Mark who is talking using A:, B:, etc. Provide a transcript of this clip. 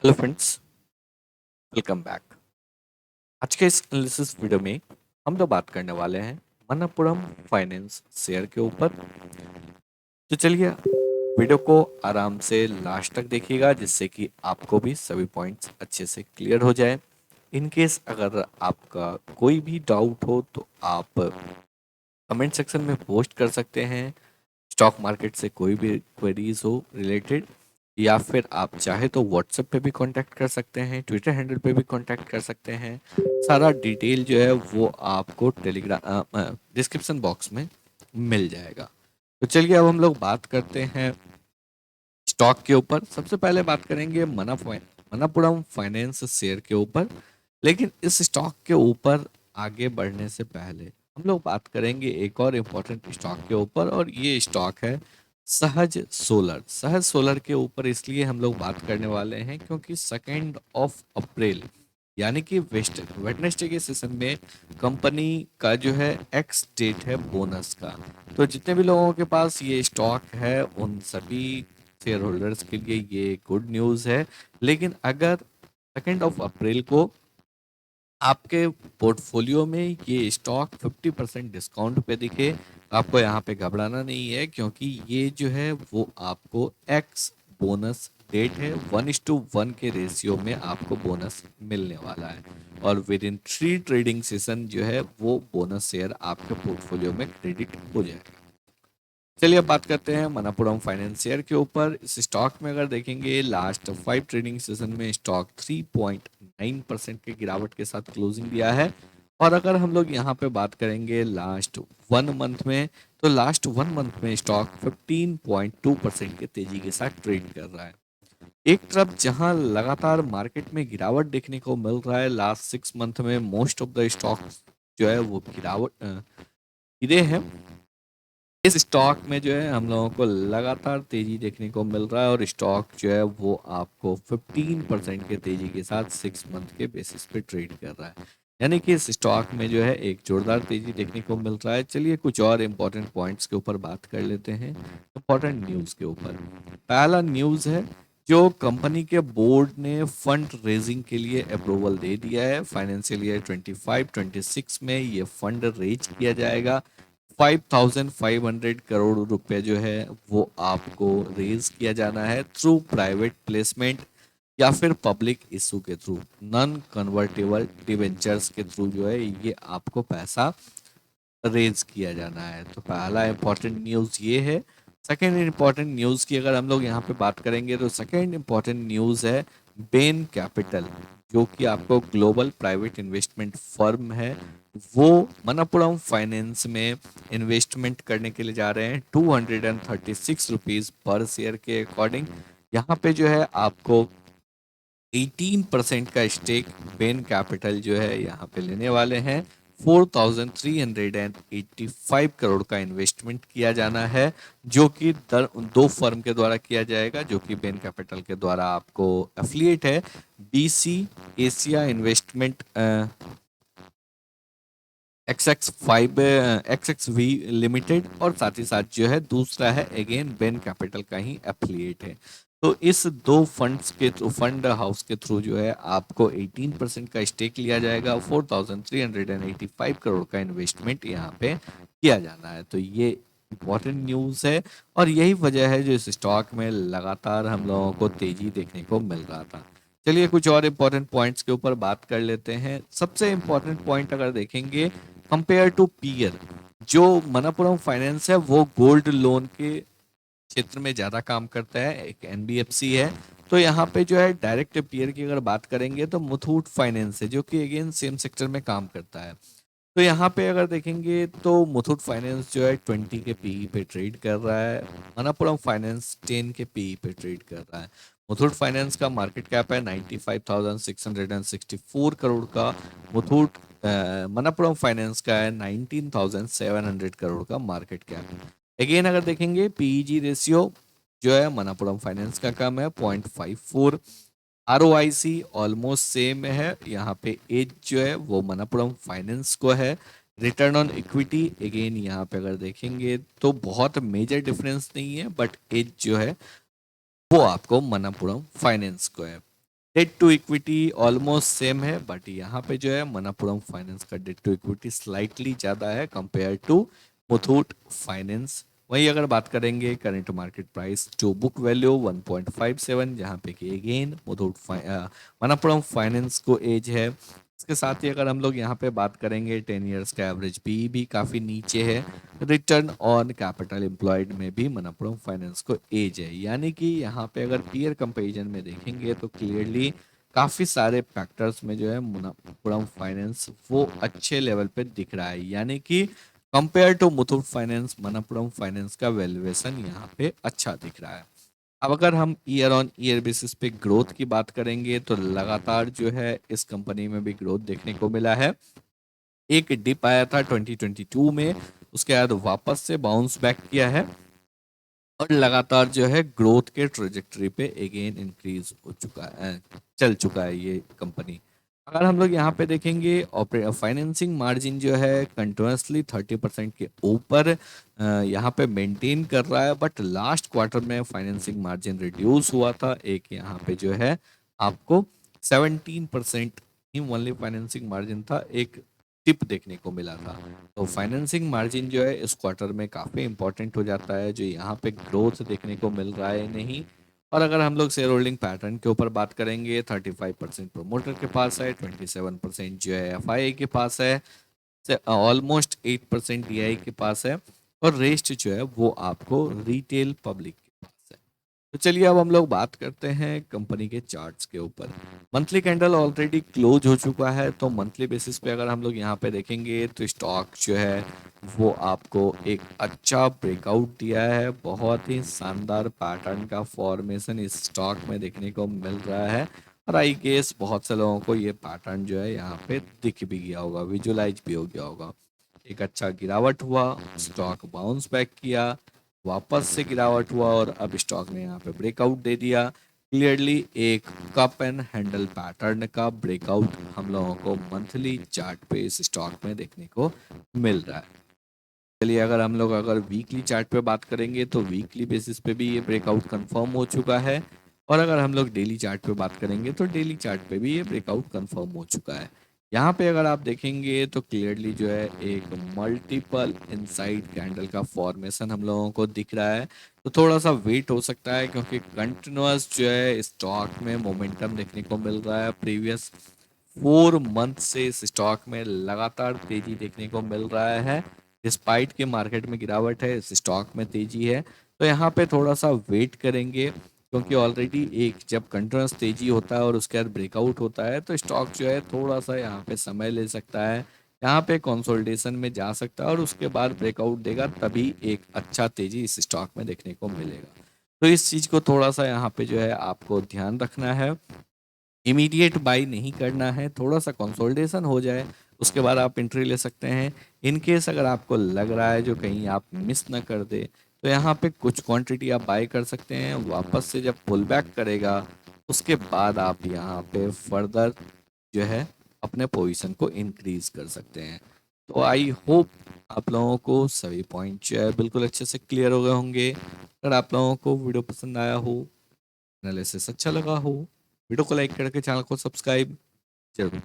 A: Hello friends, welcome back. आज के इस एनालिसिस वीडियो में हम लोग बात करने वाले हैं मनप्पुरम फाइनेंस शेयर के ऊपर। तो चलिए वीडियो को आराम से लास्ट तक देखिएगा जिससे कि आपको भी सभी पॉइंट्स अच्छे से क्लियर हो जाए। इन केस अगर आपका कोई भी डाउट हो तो आप कमेंट सेक्शन में पोस्ट कर सकते हैं। स्टॉक मार्केट से कोई भी क्वेरीज हो रिलेटेड, या फिर आप चाहे तो व्हाट्सएप पे भी कांटेक्ट कर सकते हैं, ट्विटर हैंडल पे भी कांटेक्ट कर सकते हैं। सारा डिटेल जो है वो आपको टेलीग्राम डिस्क्रिप्शन बॉक्स में मिल जाएगा। तो चलिए अब हम लोग बात करते हैं स्टॉक के ऊपर। सबसे पहले बात करेंगे मनापुरम फाइनेंस शेयर के ऊपर। लेकिन इस स्टॉक के ऊपर आगे बढ़ने से पहले हम लोग बात करेंगे एक और इम्पोर्टेंट स्टॉक के ऊपर, और ये स्टॉक है सहज सोलर। सहज सोलर के ऊपर इसलिए हम लोग बात करने वाले हैं क्योंकि 2 अप्रैल यानी कि वेडनेसडे के सेशन में कंपनी का जो है एक्स डेट है बोनस का। तो जितने भी लोगों के पास ये स्टॉक है उन सभी शेयर होल्डर्स के लिए ये गुड न्यूज़ है। लेकिन अगर 2 अप्रैल को आपके पोर्टफोलियो में ये स्टॉक 50% डिस्काउंट पे दिखे, आपको यहाँ पे घबराना नहीं है क्योंकि ये जो है वो आपको एक्स बोनस डेट है, 1:1 के रेशियो में आपको बोनस मिलने वाला है। और विद इन 3 ट्रेडिंग सेशन जो है वो बोनस शेयर आपके पोर्टफोलियो में क्रेडिट हो जाएगा। चलिए अब बात करते हैं मनापुरम फाइनेंशियर के ऊपर। इस स्टॉक में अगर देखेंगे लास्ट 5 ट्रेडिंग सेशन में स्टॉक 3.9% की गिरावट के साथ क्लोजिंग दिया है। और अगर हम लोग यहाँ पे बात करेंगे लास्ट 1 मंथ में, तो लास्ट 1 मंथ में स्टॉक 15.2% के तेजी के साथ ट्रेड कर रहा है। एक तरफ जहां लगातार मार्केट में गिरावट देखने को मिल रहा है, लास्ट 6 मंथ में मोस्ट ऑफ द स्टॉक जो है वो गिरे हैं। इस स्टॉक में जो है हम लोगों को लगातार तेजी देखने को मिल रहा है, और स्टॉक जो है वो आपको 15% के तेजी के साथ 6 मंथ के बेसिस पे ट्रेड कर रहा है। यानी कि इस स्टॉक में जो है एक जोरदार तेजी देखने को मिल रहा है। चलिए कुछ और इम्पोर्टेंट पॉइंट्स के ऊपर बात कर लेते हैं, इम्पोर्टेंट न्यूज़ के ऊपर। पहला न्यूज़ है, जो कंपनी के बोर्ड ने फंड रेजिंग के लिए अप्रूवल दे दिया है। फाइनेंशियल ईयर 25-26 में ये फंड रेज किया जाएगा। 5,500 करोड़ रुपए जो है वो आपको रेज किया जाना है थ्रू प्राइवेट प्लेसमेंट या फिर पब्लिक इशू के थ्रू, नॉन कन्वर्टेबल डिवेंचर्स के थ्रू जो है ये आपको पैसा रेज किया जाना है। तो पहला इंपॉर्टेंट न्यूज़ ये है। सेकेंड इंपॉर्टेंट न्यूज़ की अगर हम लोग यहाँ पे बात करेंगे तो सेकेंड इंपॉर्टेंट न्यूज़ है बेन कैपिटल, जो कि आपको ग्लोबल प्राइवेट इन्वेस्टमेंट फर्म है, वो मनप्पुरम फाइनेंस में इन्वेस्टमेंट करने के लिए जा रहे हैं 236 रुपीज पर शेयर के अकॉर्डिंग। यहाँ पे जो है आपको 18% का स्टेक बेन कैपिटल जो है यहाँ पे लेने वाले हैं। 4,385 करोड़ का इन्वेस्टमेंट किया जाना है, जो कि 2 फर्म के द्वारा किया जाएगा, जो कि बेन कैपिटल के द्वारा आपको एफिलिएट है, BC Asia investment XXV limited, और साथ ही साथ जो है दूसरा है अगेन बेन कैपिटल का ही एफिलिएट है। तो इस 2 फंड्स के थ्रू, फंड हाउस के थ्रू जो है आपको 18% का स्टेक लिया जाएगा। 4,385 करोड़ का इन्वेस्टमेंट यहाँ पे किया जाना है। तो ये इम्पोर्टेंट न्यूज़ है, और यही वजह है जो इस स्टॉक में लगातार हम लोगों को तेजी देखने को मिल रहा था। चलिए कुछ और इम्पोर्टेंट पॉइंट्स के ऊपर बात कर लेते हैं। सबसे इम्पोर्टेंट पॉइंट अगर देखेंगे, कंपेयर टू पीयर, जो मनप्पुरम फाइनेंस है वो गोल्ड लोन के क्षेत्र में ज्यादा काम करता है, एक एनबीएफसी है। तो यहाँ पे जो है डायरेक्ट पीयर की अगर बात करेंगे तो मुथूट फाइनेंस है, जो कि अगेन सेम सेक्टर में काम करता है। तो यहाँ पे अगर देखेंगे तो मुथूट फाइनेंस जो है 20 के पीई पे ट्रेड कर रहा है, मनप्पुरम फाइनेंस 10 के पीई पे ट्रेड कर रहा है। मुथूट फाइनेंस का मार्केट कैप है 95,664 करोड़ का। मुथूट मनप्पुरम फाइनेंस का है 19,700 करोड़ का मार्केट कैप। अगेन अगर देखेंगे पीईजी रेशियो जो है मनप्पुरम फाइनेंस का कम है 0.54। ROIC ऑलमोस्ट सेम है, यहाँ पे एज जो है वो मनप्पुरम फाइनेंस को है। रिटर्न ऑन इक्विटी अगेन यहाँ पे अगर देखेंगे तो बहुत मेजर डिफरेंस नहीं है, बट एज जो है वो आपको मनप्पुरम फाइनेंस को है। Debt to equity almost same है, बट यहाँ पे जो है मनप्पुरम फाइनेंस का डेट टू इक्विटी स्लाइटली ज़्यादा है कंपेयर टू मुथूट फाइनेंस। वहीं अगर बात करेंगे current market price to book value 1.57, जहाँ पे कि अगेन मनप्पुरम फाइनेंस को एज है। इसके साथ ही अगर हम लोग यहाँ पे बात करेंगे 10 इयर्स का एवरेज पी भी काफ़ी नीचे है। रिटर्न ऑन कैपिटल एम्प्लॉयड में भी मनप्पुरम फाइनेंस को एज है, यानी कि यहाँ पे अगर पीयर कंपैरिजन में देखेंगे तो क्लियरली काफ़ी सारे फैक्टर्स में जो है मनप्पुरम फाइनेंस वो अच्छे लेवल पे दिख रहा है, यानी कि compare to Muthoot Finance Manappuram Finance का वैल्यूएशन यहाँ पे अच्छा दिख रहा है। अब अगर हम ईयर ऑन ईयर बेसिस पे ग्रोथ की बात करेंगे तो लगातार जो है इस कंपनी में भी ग्रोथ देखने को मिला है। एक डिप आया था 2022 में, उसके बाद वापस से बाउंस बैक किया है और लगातार जो है ग्रोथ के ट्रेजेक्टरी पे अगेन इंक्रीज हो चुका है, चल चुका है ये कंपनी। अगर हम लोग यहाँ पे देखेंगे फाइनेंसिंग मार्जिन जो है कंटिन्यूसली 30% के ऊपर यहाँ पे मेंटेन कर रहा है, बट लास्ट क्वार्टर में फाइनेंसिंग मार्जिन रिड्यूस हुआ था। एक यहाँ पे जो है आपको 17% ही ओनली फाइनेंसिंग मार्जिन था, एक टिप देखने को मिला था। तो फाइनेंसिंग मार्जिन जो है इस क्वार्टर में काफ़ी इंपॉर्टेंट हो जाता है, जो यहाँ पे ग्रोथ देखने को मिल रहा है नहीं। और अगर हम लोग शेयर होल्डिंग पैटर्न के ऊपर बात करेंगे 35% प्रोमोटर के पास है, 27% जो है एफआईआई के पास है, ऑलमोस्ट 8% डीआई के पास है और रेस्ट जो है वो आपको रिटेल पब्लिक के पास है। तो चलिए अब हम लोग बात करते हैं कंपनी के चार्ट्स के ऊपर। मंथली कैंडल ऑलरेडी क्लोज हो चुका है, तो मंथली बेसिस पे अगर हम लोग यहाँ पे देखेंगे तो स्टॉक जो है वो आपको एक अच्छा ब्रेकआउट दिया है। बहुत ही शानदार पैटर्न का फॉर्मेशन इस स्टॉक में देखने को मिल रहा है और आई गेस बहुत से लोगों को ये पैटर्न जो है यहाँ पे दिख भी गया होगा, विजुलाइज भी हो गया होगा। एक अच्छा गिरावट हुआ, स्टॉक बाउंस बैक किया, वापस से गिरावट हुआ और अब स्टॉक ने यहाँ पे ब्रेकआउट दे दिया। क्लियरली एक कप एंड हैंडल पैटर्न का ब्रेकआउट हम लोगों को मंथली चार्ट पे इस स्टॉक में देखने को मिल रहा है। चलिए अगर हम लोग अगर वीकली चार्ट पे बात करेंगे तो वीकली बेसिस पे भी ये ब्रेकआउट कंफर्म हो चुका है और अगर हम लोग डेली चार्ट पे बात करेंगे तो डेली चार्ट पे भी ये ब्रेकआउट कंफर्म हो चुका है। यहाँ पे अगर आप देखेंगे तो क्लियरली जो है एक मल्टीपल इनसाइड कैंडल का फॉर्मेशन हम लोगों को दिख रहा है। तो थोड़ा सा वेट हो सकता है क्योंकि कंटिन्यूअस जो है स्टॉक में मोमेंटम देखने को मिल रहा है। प्रीवियस 4 मंथ से इस स्टॉक में लगातार तेजी देखने को मिल रहा है। डिस्पाइट के मार्केट में गिरावट है, इस स्टॉक में तेजी है। तो यहाँ पे थोड़ा सा वेट करेंगे क्योंकि ऑलरेडी एक जब कंटिन्यूस तेजी होता है और उसके बाद ब्रेकआउट होता है तो स्टॉक जो है थोड़ा सा यहाँ पे समय ले सकता है। यहाँ पे कंसोलिडेशन में जा सकता है और उसके बाद ब्रेकआउट देगा, तभी एक अच्छा तेजी इस स्टॉक में देखने को मिलेगा। तो इस चीज को थोड़ा सा यहाँ पे जो है आपको ध्यान रखना है। इमीडिएट बाई नहीं करना है, थोड़ा सा कंसोलिडेशन हो जाए उसके बाद आप एंट्री ले सकते हैं। इन केस अगर आपको लग रहा है जो कहीं आप मिस ना कर दे तो यहाँ पे कुछ क्वांटिटी आप बाय कर सकते हैं। वापस से जब पुल बैक करेगा उसके बाद आप यहाँ पे फर्दर जो है अपने पोजीशन को इंक्रीज कर सकते हैं। तो आई होप आप लोगों को सभी पॉइंट जो है बिल्कुल अच्छे से क्लियर हो गए होंगे। अगर आप लोगों को वीडियो पसंद आया हो, एनालिसिस अच्छा लगा हो, वीडियो को लाइक करके चैनल को सब्सक्राइब जरूर।